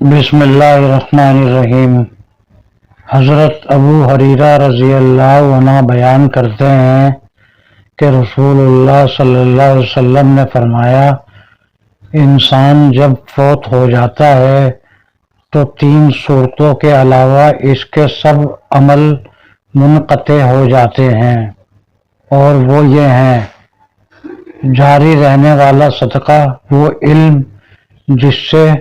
بسم اللہ الرحمن الرحیم۔ حضرت ابو ہریرہ رضی اللہ عنہ بیان کرتے ہیں کہ رسول اللہ صلی اللہ علیہ وسلم نے فرمایا، انسان جب فوت ہو جاتا ہے تو 3 صورتوں کے علاوہ اس کے سب عمل منقطع ہو جاتے ہیں، اور وہ یہ ہیں: جاری رہنے والا صدقہ، وہ علم جس سے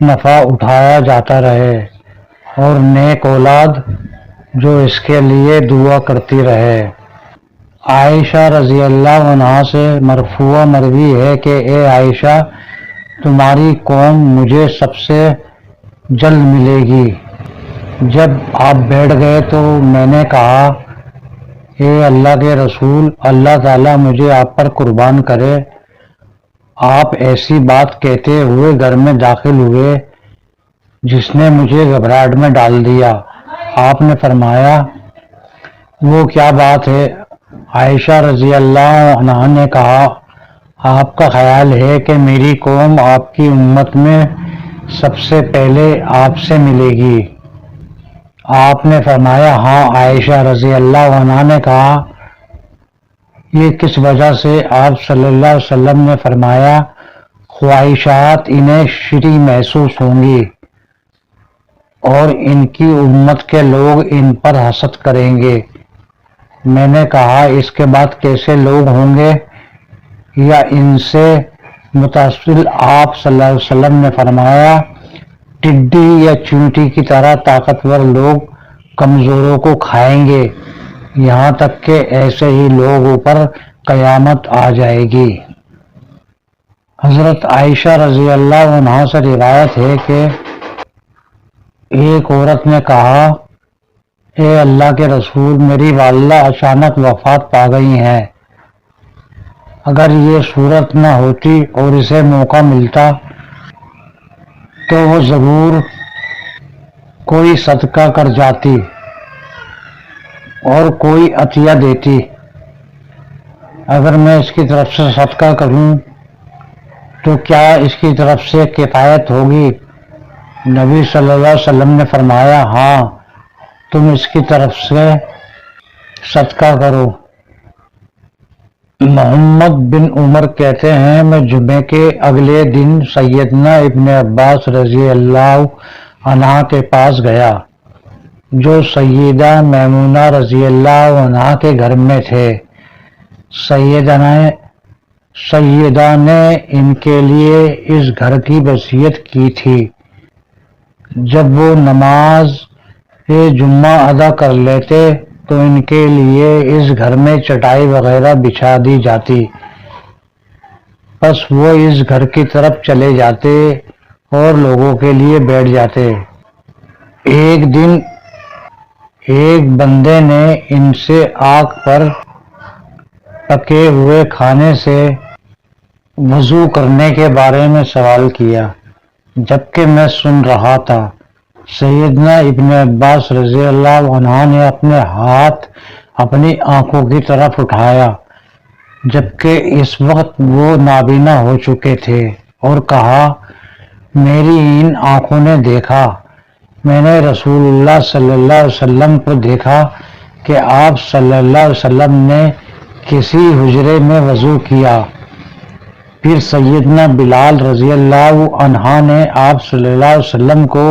نفع اٹھایا جاتا رہے، اور نیک اولاد جو اس کے لیے دعا کرتی رہے۔ عائشہ رضی اللہ عنہا سے مرفوع مروی ہے کہ اے عائشہ، تمہاری قوم مجھے سب سے جلد ملے گی۔ جب آپ بیٹھ گئے تو میں نے کہا، اے اللہ کے رسول، اللہ تعالیٰ مجھے آپ پر قربان کرے۔ آپ ایسی بات کہتے ہوئے گھر میں داخل ہوئے جس نے مجھے گھبراہٹ میں ڈال دیا۔ آپ نے فرمایا، وہ کیا بات ہے؟ عائشہ رضی اللہ عنہا نے کہا، آپ کا خیال ہے کہ میری قوم آپ کی امت میں سب سے پہلے آپ سے ملے گی؟ آپ نے فرمایا، ہاں۔ عائشہ رضی اللہ عنہا نے کہا، یہ کس وجہ سے؟ آپ صلی اللہ علیہ وسلم نے فرمایا، خواہشات انہیں شری محسوس ہوں گی اور ان کی امت کے لوگ ان پر حسد کریں گے۔ میں نے کہا، اس کے بعد کیسے لوگ ہوں گے یا ان سے متصل؟ آپ صلی اللہ علیہ وسلم نے فرمایا، ٹڈی یا چیونٹی کی طرح طاقتور لوگ کمزوروں کو کھائیں گے، یہاں تک کہ ایسے ہی لوگوں پر قیامت آ جائے گی۔ حضرت عائشہ رضی اللہ عنہا سے روایت ہے کہ ایک عورت نے کہا، اے اللہ کے رسول، میری والدہ اچانک وفات پا گئی ہیں۔ اگر یہ صورت نہ ہوتی اور اسے موقع ملتا تو وہ ضرور کوئی صدقہ کر جاتی اور کوئی عطیہ دیتی۔ اگر میں اس کی طرف سے صدقہ کروں تو کیا اس کی طرف سے کفایت ہوگی؟ نبی صلی اللہ علیہ وسلم نے فرمایا، ہاں، تم اس کی طرف سے صدقہ کرو۔ محمد بن عمر کہتے ہیں، میں جمعے کے اگلے دن سیدنا ابن عباس رضی اللہ عنہ کے پاس گیا جو سیدہ میمونہ رضی اللہ عنہا کے گھر میں تھے۔ سیدہ نے ان کے لیے اس گھر کی وصیت کی تھی۔ جب وہ نماز جمعہ ادا کر لیتے تو ان کے لیے اس گھر میں چٹائی وغیرہ بچھا دی جاتی، پس وہ اس گھر کی طرف چلے جاتے اور لوگوں کے لیے بیٹھ جاتے۔ ایک دن ایک بندے نے ان سے آگ پر پکے ہوئے کھانے سے وضو کرنے کے بارے میں سوال کیا، جبکہ میں سن رہا تھا۔ سیدنا ابن عباس رضی اللہ عنہ نے اپنے ہاتھ اپنی آنکھوں کی طرف اٹھایا جبکہ اس وقت وہ نابینا ہو چکے تھے، اور کہا، میری ان آنکھوں نے دیکھا، میں نے رسول اللہ صلی اللہ علیہ وسلم کو دیکھا کہ آپ صلی اللہ علیہ وسلم نے کسی حجرے میں وضو کیا۔ پھر سیدنا بلال رضی اللہ عنہ نے آپ صلی اللہ علیہ وسلم کو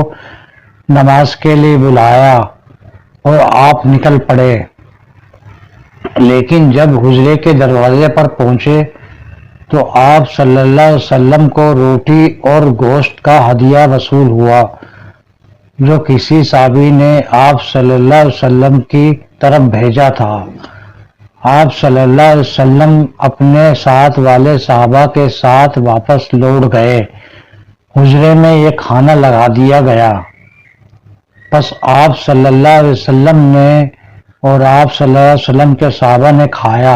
نماز کے لیے بلایا اور آپ نکل پڑے، لیکن جب حجرے کے دروازے پر پہنچے تو آپ صلی اللہ علیہ وسلم کو روٹی اور گوشت کا ہدیہ وصول ہوا جو کسی صحابی نے آپ صلی اللہ علیہ وسلم کی طرف بھیجا تھا۔ آپ صلی اللہ علیہ وسلم اپنے ساتھ والے صحابہ کے ساتھ واپس لوٹ گئے۔ حجرے میں یہ کھانا لگا دیا گیا، پس آپ صلی اللہ علیہ وسلم نے اور آپ صلی اللہ علیہ وسلم کے صحابہ نے کھایا۔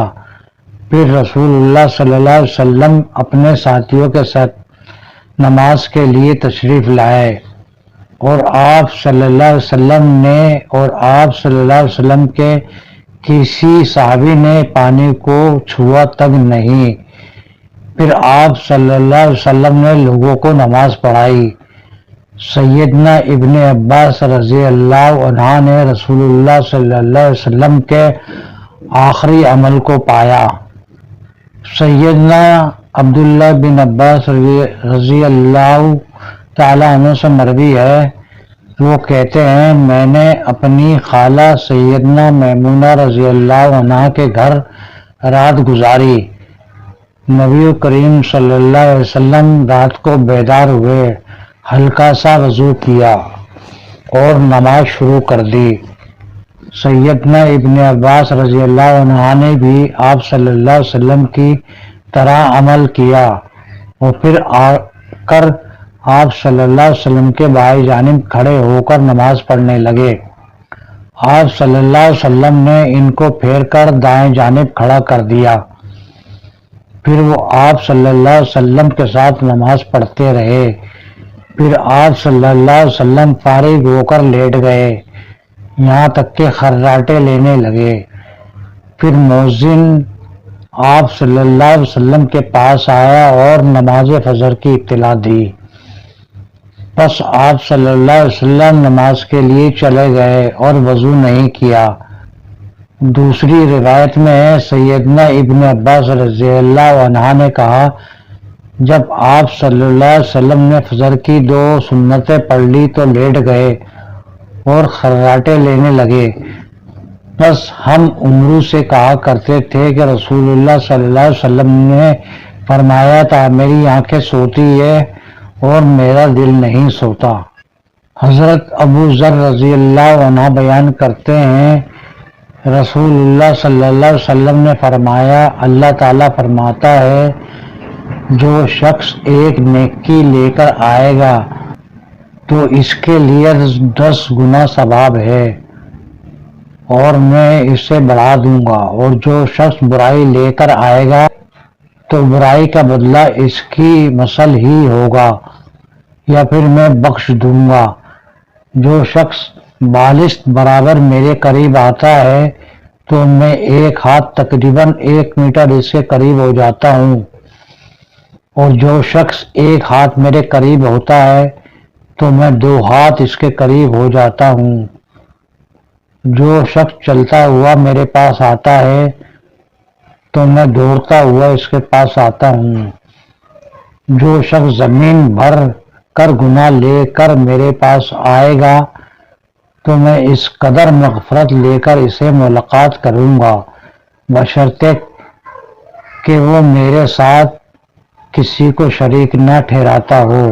پھر رسول اللہ صلی اللہ علیہ وسلم اپنے ساتھیوں کے ساتھ نماز کے لیے تشریف لائے، اور آپ صلی اللہ علیہ وسلم نے اور آپ صلی اللہ علیہ وسلم کے کسی صحابی نے پانی کو چھوا تک نہیں۔ پھر آپ صلی اللہ علیہ وسلم نے لوگوں کو نماز پڑھائی۔ سیدنا ابن عباس رضی اللہ عنہ نے رسول اللہ صلی اللہ علیہ وسلم کے آخری عمل کو پایا۔ سیدنا عبداللہ بن عباس رضی اللہ تعالیٰ عنہ سے مروی ہے، وہ کہتے ہیں میں نے اپنی خالہ سیدنا میمونہ رضی اللہ عنہ کے گھر رات گزاری۔ نبی کریم صلی اللہ علیہ وسلم رات کو بیدار ہوئے، ہلکا سا وضو کیا اور نماز شروع کر دی۔ سیدنا ابن عباس رضی اللہ عنہ نے بھی آپ صلی اللہ علیہ وسلم کی طرح عمل کیا اور پھر آ کر آپ صلی اللہ علیہ وسلم کے بائیں جانب کھڑے ہو کر نماز پڑھنے لگے۔ آپ صلی اللہ علیہ وسلم نے ان کو پھیر کر دائیں جانب کھڑا کر دیا، پھر وہ آپ صلی اللہ علیہ وسلم کے ساتھ نماز پڑھتے رہے۔ پھر آپ صلی اللہ علیہ وسلم فارغ ہو کر لیٹ گئے، یہاں تک کہ خراٹے لینے لگے۔ پھر مؤذن آپ صلی اللہ علیہ وسلم کے پاس آیا اور نماز فجر کی اطلاع دی۔ پس آپ صلی اللہ علیہ وسلم نماز کے لیے چلے گئے اور وضو نہیں کیا۔ دوسری روایت میں سیدنا ابن عباس رضی اللہ عنہ نے کہا جب آپ صلی اللہ علیہ وسلم نے فجر کی 2 سنتیں پڑھ لی تو لیٹ گئے اور خراٹے لینے لگے۔ بس ہم عمرو سے کہا کرتے تھے کہ رسول اللہ صلی اللہ علیہ وسلم نے فرمایا تھا میری آنکھیں سوتی ہے اور میرا دل نہیں سوتا۔ حضرت ابو ذر رضی اللہ عنہ بیان کرتے ہیں رسول اللہ صلی اللہ علیہ وسلم نے فرمایا اللہ تعالیٰ فرماتا ہے جو شخص ایک نیکی لے کر آئے گا تو اس کے لیے 10 گنا ثواب ہے اور میں اسے بڑھا دوں گا، اور جو شخص برائی لے کر آئے گا تو برائی کا بدلہ اس کی مثل ہی ہوگا یا پھر میں بخش دوں گا۔ جو شخص بالشت برابر میرے قریب آتا ہے تو میں ایک ہاتھ تقریباً 1 میٹر اس کے قریب ہو جاتا ہوں، اور جو شخص ایک ہاتھ میرے قریب ہوتا ہے تو میں 2 ہاتھ اس کے قریب ہو جاتا ہوں۔ جو شخص چلتا ہوا میرے پاس آتا ہے تو میں دوڑتا ہوا اس کے پاس آتا ہوں۔ جو شخص زمین بھر کر گناہ لے کر میرے پاس آئے گا تو میں اس قدر مغفرت لے کر اسے ملاقات کروں گا، بشرطے کہ وہ میرے ساتھ کسی کو شریک نہ ٹھہراتا ہو۔